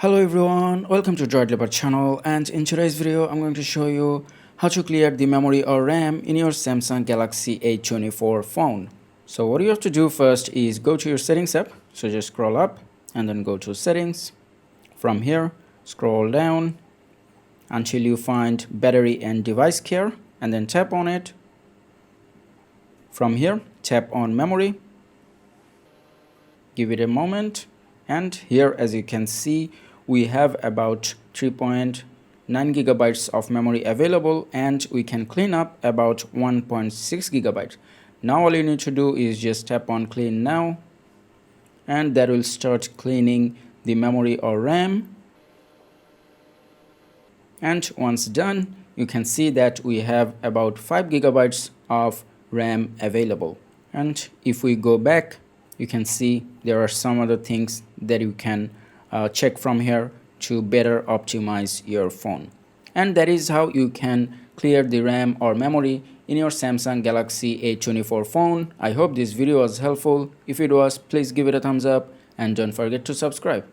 Hello everyone, welcome to Droid Leopard channel, and in today's video I'm going to show you how to clear the memory or RAM in your Samsung Galaxy A24 phone. So what you have to do first is go to your settings app. So just scroll up and then go to settings. From here scroll down until you find battery and device care and then tap on it. From here tap on memory, give it a moment, and here as you can see we have about 3.9 gigabytes of memory available, and we can clean up about 1.6 gigabytes. Now all you need to do is just tap on clean now, and that will start cleaning the memory or RAM. And once done, you can see that we have about 5 gigabytes of RAM available. And if we go back, you can see there are some other things that you can check from here to better optimize your phone. And that is how you can clear the RAM or memory in your Samsung Galaxy A24 phone. I hope this video was helpful. If it was, please give it a thumbs up and don't forget to subscribe.